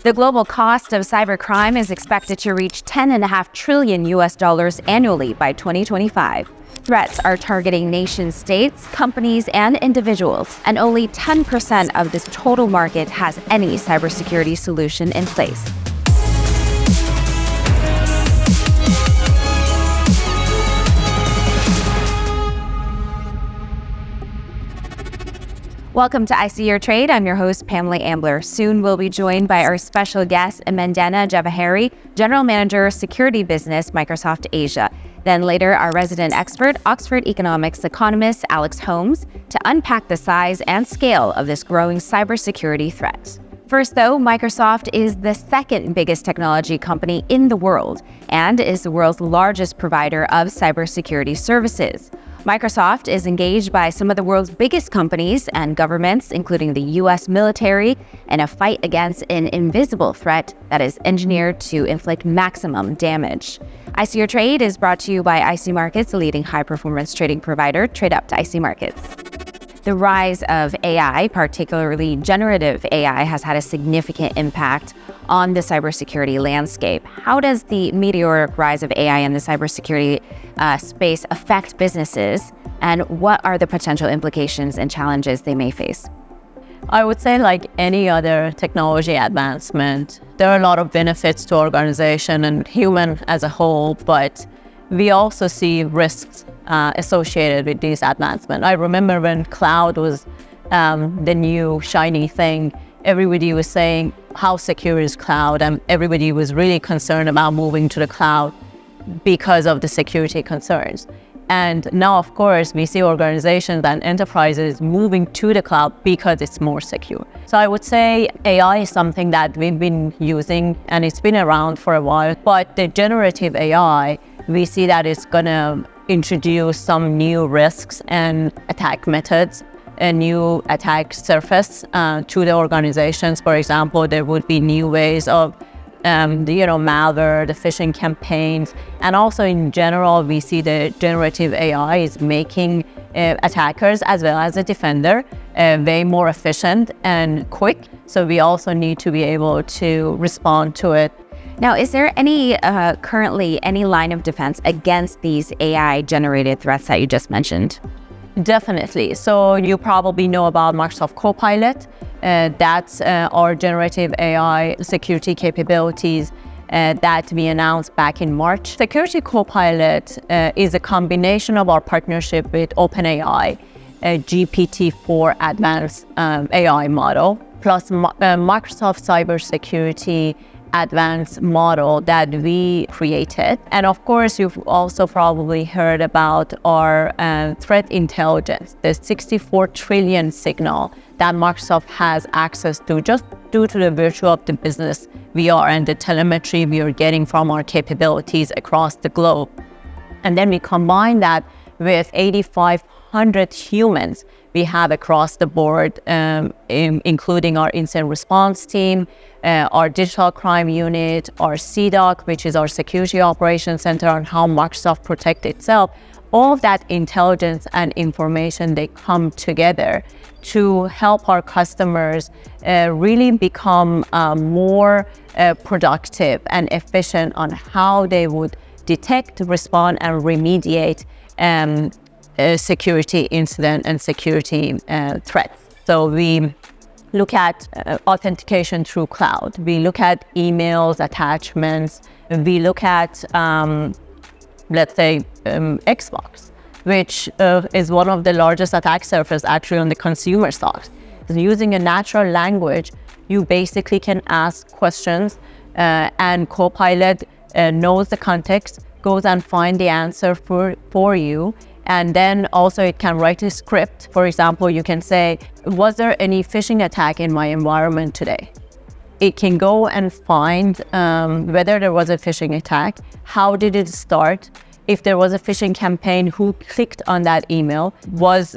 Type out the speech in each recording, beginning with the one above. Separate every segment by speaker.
Speaker 1: The global cost of cybercrime is expected to reach $10.5 trillion annually by 2025. Threats are targeting nation-states, companies, and individuals, and only 10% of this total market has any cybersecurity solution in place. Welcome to I See Your Trade. I'm your host, Pamela Ambler. Soon we'll be joined by our special guest, Mandana Javaheri, General Manager, Security Business, Microsoft Asia. Then later, our resident expert, Oxford economics economist Alex Holmes, to unpack the size and scale of this growing cybersecurity threat. First, though, Microsoft is the second biggest technology company in the world and is the world's largest provider of cybersecurity services. Microsoft is engaged by some of the world's biggest companies and governments, including the U.S. military, in a fight against an invisible threat that is engineered to inflict maximum damage. IC Your Trade is brought to you by IC Markets, a leading high-performance trading provider. Trade up to IC Markets. The rise of AI, particularly generative AI, has had a significant impact on the cybersecurity landscape. How does the meteoric rise of AI in the cybersecurity space affect businesses, and what are the potential implications and challenges they may face?
Speaker 2: I would say, like any other technology advancement, there are a lot of benefits to organization and human as a whole, but we also see risks associated with these advancements. I remember when cloud was the new shiny thing, everybody was saying, how secure is cloud? And everybody was really concerned about moving to the cloud because of the security concerns. And now, of course, we see organizations and enterprises moving to the cloud because it's more secure. So I would say AI is something that we've been using and it's been around for a while, but the generative AI, we see that it's gonna introduce some new risks and attack methods, a new attack surface to the organizations. For example, there would be new ways of malware, the phishing campaigns, and also in general, we see the generative AI is making attackers as well as a defender way more efficient and quick. So we also need to be able to respond to it.
Speaker 1: Now, is there currently any line of defense against these AI-generated threats that you just mentioned?
Speaker 2: Definitely. So you probably know about Microsoft Copilot. That's our generative AI security capabilities that we announced back in March. Security Copilot is a combination of our partnership with OpenAI, a GPT-4 advanced AI model, plus Microsoft cybersecurity advanced model that we created. And of course, you've also probably heard about our threat intelligence, the 64 trillion signal that Microsoft has access to just due to the virtue of the business we are and the telemetry we are getting from our capabilities across the globe. And then we combine that with 8,500 humans we have across the board, including our incident response team, our digital crime unit, our CDOC, which is our security operations center on how Microsoft protects itself. All of that intelligence and information, they come together to help our customers really become more productive and efficient on how they would detect, respond, and remediate security incident and security threats. So we look at authentication through cloud. We look at emails, attachments. We look at, let's say, Xbox, which is one of the largest attack surfaces actually on the consumer side. So using a natural language, you basically can ask questions and Copilot knows the context, goes and find the answer for you. And then also it can write a script. For example, you can say, was there any phishing attack in my environment today? It can go and find whether there was a phishing attack, how did it start, if there was a phishing campaign, who clicked on that email, was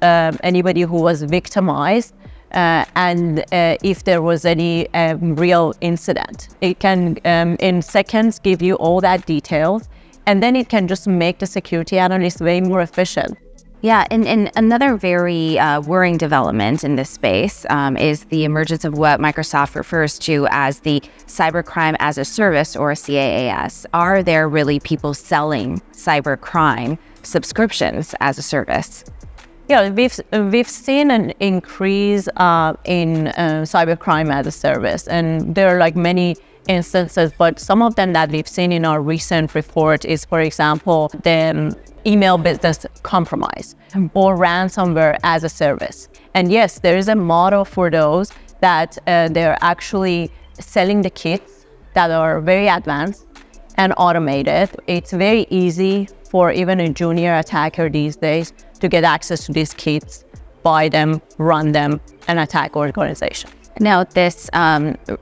Speaker 2: anybody who was victimized, and if there was any real incident. It can, in seconds, give you all that details, and then it can just make the security analyst way more efficient.
Speaker 1: Yeah, and another very worrying development in this space is the emergence of what Microsoft refers to as the Cybercrime-as-a-service, or CAAS. Are there really people selling cybercrime subscriptions as a service?
Speaker 2: Yeah, we've seen an increase in cybercrime-as-a-service, and there are like many instances, but some of them that we've seen in our recent report is, for example, the email business compromise or ransomware as a service. And yes, there is a model for those that they're actually selling the kits that are very advanced and automated. It's very easy for even a junior attacker these days to get access to these kits, buy them, run them, and attack organizations.
Speaker 1: Now, this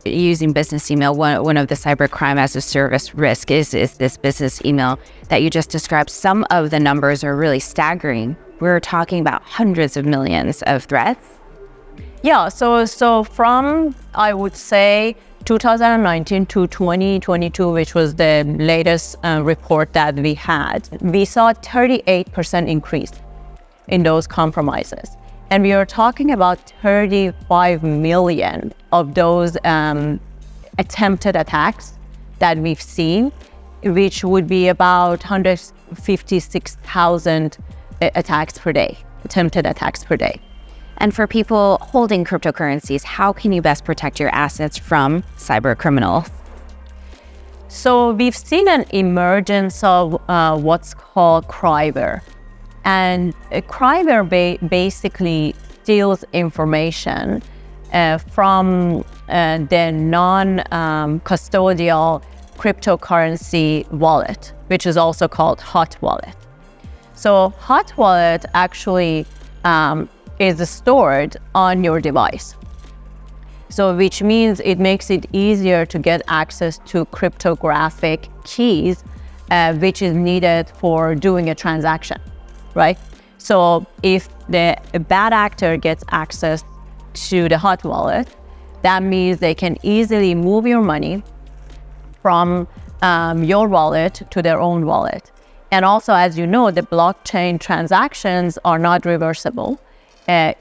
Speaker 1: using business email, one of the cybercrime-as-a-service risk is this business email that you just described. Some of the numbers are really staggering. We're talking about hundreds of millions of threats.
Speaker 2: Yeah, so from, I would say, 2019 to 2022, which was the latest report that we had, we saw a 38% increase in those compromises. And we are talking about 35 million of those attempted attacks that we've seen, which would be about 156,000 attacks per day, attempted attacks per day.
Speaker 1: And for people holding cryptocurrencies, how can you best protect your assets from cyber criminals?
Speaker 2: So we've seen an emergence of what's called Cryware. And Cryware basically steals information from the non-custodial cryptocurrency wallet, which is also called hot wallet. So hot wallet actually is stored on your device. So which means it makes it easier to get access to cryptographic keys, which is needed for doing a transaction. Right? So if a bad actor gets access to the hot wallet, that means they can easily move your money from your wallet to their own wallet. And also, as you know, the blockchain transactions are not reversible.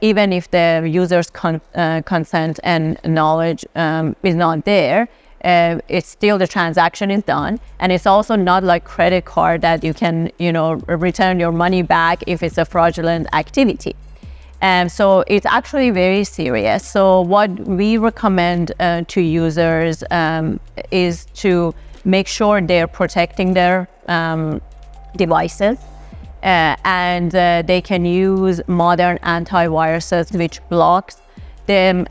Speaker 2: Even if the user's consent and knowledge is not there, it's still the transaction is done, and it's also not like credit card that you can, return your money back if it's a fraudulent activity. So it's actually very serious. So what we recommend to users is to make sure they're protecting their devices, and they can use modern antiviruses which blocks the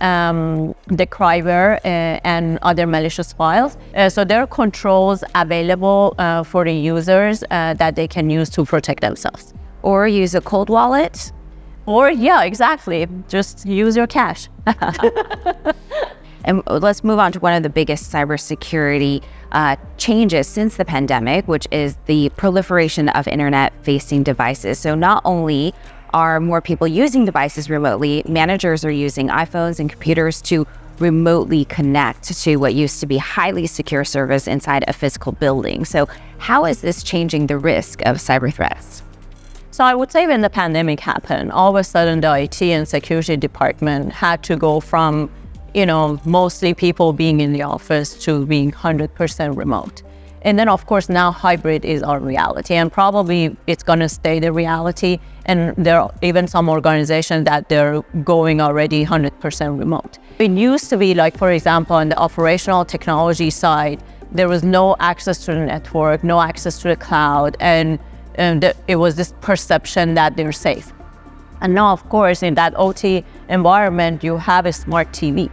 Speaker 2: Cryware and other malicious files. So there are controls available for the users that they can use to protect themselves.
Speaker 1: Or use a cold wallet.
Speaker 2: Or, yeah, exactly. Just use your cash.
Speaker 1: And let's move on to one of the biggest cybersecurity changes since the pandemic, which is the proliferation of internet-facing devices. So not only are more people using devices remotely, managers are using iPhones and computers to remotely connect to what used to be highly secure servers inside a physical building. So how is this changing the risk of cyber threats?
Speaker 2: So I would say when the pandemic happened, all of a sudden the IT and security department had to go from, mostly people being in the office to being 100% remote. And then, of course, now hybrid is our reality, and probably it's going to stay the reality. And there are even some organizations that they're going already 100% remote. It used to be like, for example, on the operational technology side, there was no access to the network, no access to the cloud, and it was this perception that they're safe. And now, of course, in that OT environment, you have a smart TV.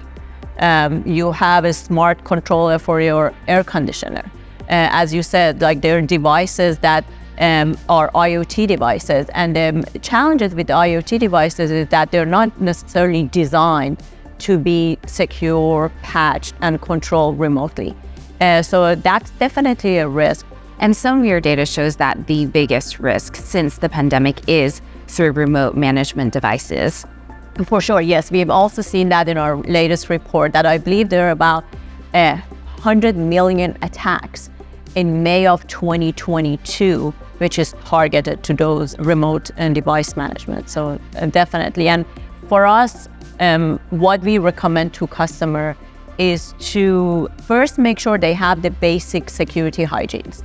Speaker 2: You have a smart controller for your air conditioner. As you said, like there are devices that are IoT devices, and the challenges with the IoT devices is that they're not necessarily designed to be secure, patched, and controlled remotely. So that's definitely a risk.
Speaker 1: And some of your data shows that the biggest risk since the pandemic is through remote management devices.
Speaker 2: For sure, yes. We've also seen that in our latest report, that I believe there are about 100 million attacks in May of 2022 which is targeted to those remote and device management. So definitely. And for us, what we recommend to customer is to first make sure they have the basic security hygienes.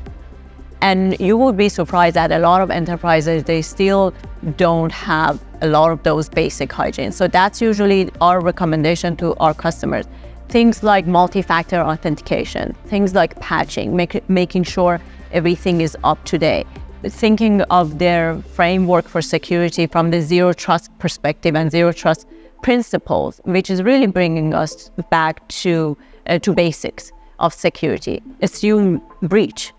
Speaker 2: And you will be surprised that a lot of enterprises, they still don't have a lot of those basic hygienes. So that's usually our recommendation to our customers. Things like multi-factor authentication, things like patching, making sure everything is up to date. Thinking of their framework for security from the zero trust perspective and zero trust principles, which is really bringing us back to basics of security. Assume breach.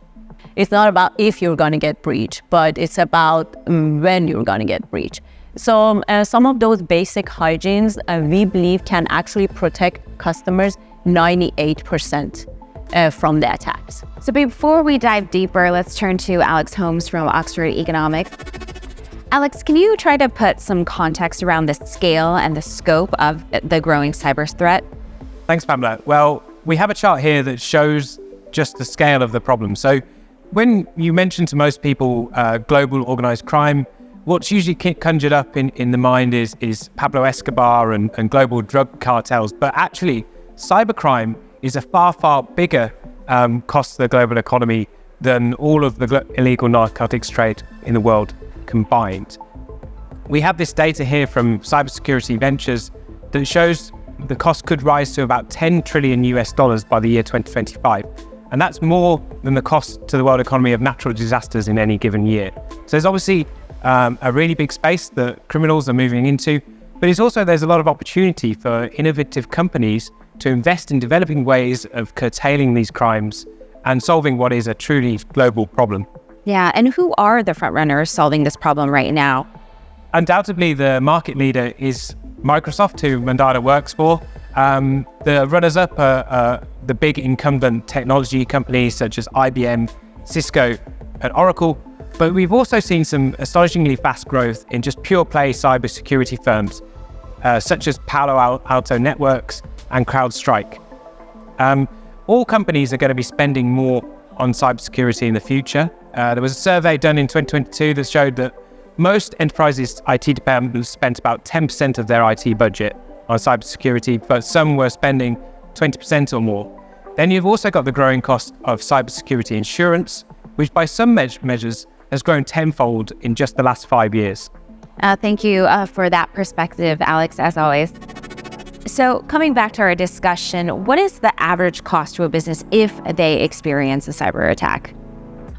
Speaker 2: It's not about if you're going to get breached, but it's about when you're going to get breached. So some of those basic hygienes we believe can actually protect customers 98% from the attacks.
Speaker 1: So before we dive deeper, let's turn to Alex Holmes from Oxford Economics. Alex, can you try to put some context around the scale and the scope of the growing cyber threat?
Speaker 3: Thanks, Pamela. Well, we have a chart here that shows just the scale of the problem. So when you mention to most people global organized crime, what's usually conjured up in the mind is Pablo Escobar and global drug cartels. But actually, cybercrime is a far, far bigger cost to the global economy than all of the illegal narcotics trade in the world combined. We have this data here from Cybersecurity Ventures that shows the cost could rise to about $10 trillion by the year 2025. And that's more than the cost to the world economy of natural disasters in any given year. So there's obviously a really big space that criminals are moving into, but there's a lot of opportunity for innovative companies to invest in developing ways of curtailing these crimes and solving what is a truly global problem.
Speaker 1: Yeah, and who are the front runners solving this problem right now?
Speaker 3: Undoubtedly, the market leader is Microsoft, who Mandana works for. The runners-up are the big incumbent technology companies such as IBM, Cisco, and Oracle. But we've also seen some astonishingly fast growth in just pure-play cybersecurity firms, such as Palo Alto Networks and CrowdStrike. All companies are going to be spending more on cybersecurity in the future. There was a survey done in 2022 that showed that most enterprises' IT departments spent about 10% of their IT budget on cybersecurity, but some were spending 20% or more. Then you've also got the growing cost of cybersecurity insurance, which by some measures has grown tenfold in just the last 5 years.
Speaker 1: Thank you for that perspective, Alex, as always. So coming back to our discussion, what is the average cost to a business if they experience a cyber attack?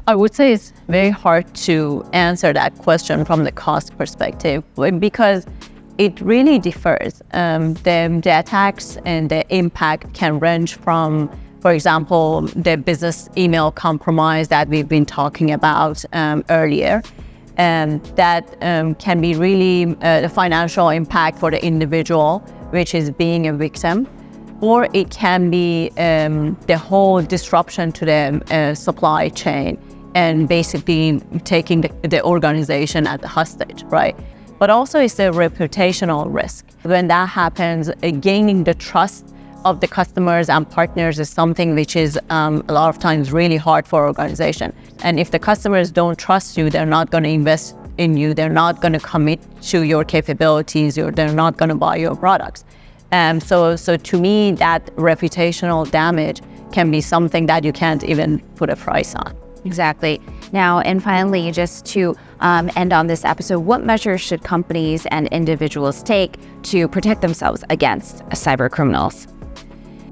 Speaker 2: I would say it's very hard to answer that question from the cost perspective because it really differs. The attacks and the impact can range from, for example, the business email compromise that we've been talking about earlier. That can be really the financial impact for the individual, which is being a victim, or it can be the whole disruption to the supply chain and basically taking the organization as a hostage, right? But also it's the reputational risk. When that happens, gaining the trust of the customers and partners is something which is a lot of times really hard for organization. And if the customers don't trust you, they're not going to invest in you, they're not going to commit to your capabilities, or they're not going to buy your products. So to me, that reputational damage can be something that you can't even put a price on.
Speaker 1: Exactly. Now, and finally, just to end on this episode, what measures should companies and individuals take to protect themselves against cyber criminals?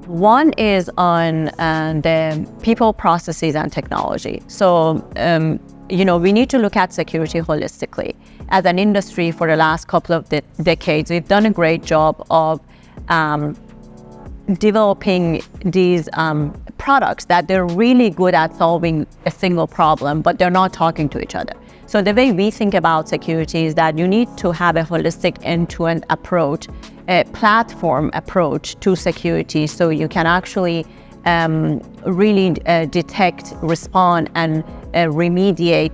Speaker 2: One is on the people, processes, and technology. So, we need to look at security holistically. As an industry for the last couple of decades, we've done a great job of developing these products that they're really good at solving a single problem, but they're not talking to each other. So the way we think about security is that you need to have a holistic end-to-end approach, a platform approach to security, so you can actually really detect, respond, and remediate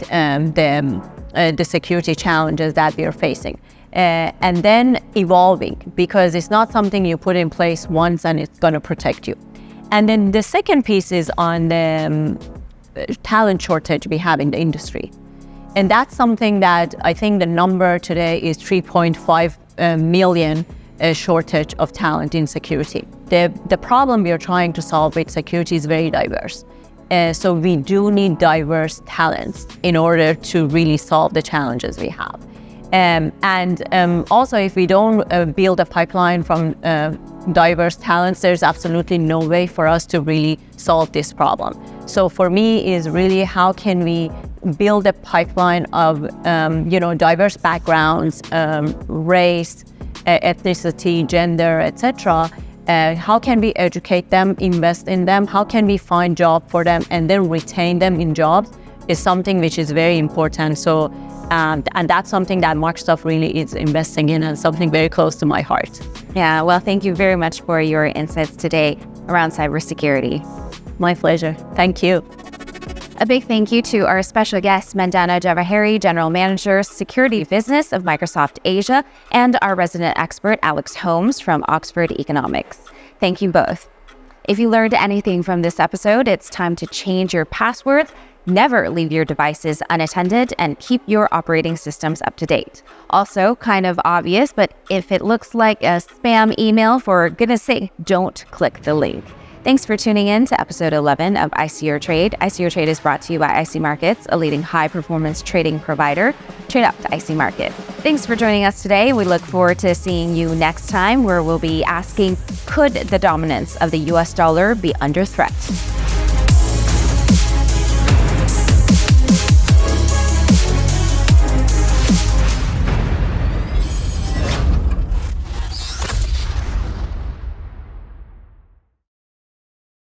Speaker 2: the security challenges that we are facing. And then evolving, because it's not something you put in place once and it's going to protect you. And then the second piece is on the talent shortage we have in the industry. And that's something that I think the number today is 3.5 million shortage of talent in security. The problem we are trying to solve with security is very diverse. So we do need diverse talents in order to really solve the challenges we have. Also, if we don't build a pipeline from diverse talents, there's absolutely no way for us to really solve this problem. So for me is really how can we build a pipeline of diverse backgrounds, race, ethnicity, gender, etc. How can we educate them, invest in them? How can we find jobs for them and then retain them in jobs is something which is very important. So, and that's something that Microsoft really is investing in and something very close to my heart.
Speaker 1: Yeah, well, thank you very much for your insights today around cybersecurity.
Speaker 2: My pleasure. Thank you.
Speaker 1: A big thank you to our special guest, Mandana Javaheri, General Manager, Security Business of Microsoft Asia, and our resident expert, Alex Holmes from Oxford Economics. Thank you both. If you learned anything from this episode, it's time to change your passwords, never leave your devices unattended, and keep your operating systems up to date. Also, kind of obvious, but if it looks like a spam email, for goodness sake, don't click the link. Thanks for tuning in to episode 11 of IC Your Trade. IC Your Trade is brought to you by IC Markets, a leading high-performance trading provider. Trade up to IC Markets. Thanks for joining us today. We look forward to seeing you next time, where we'll be asking, could the dominance of the US dollar be under threat?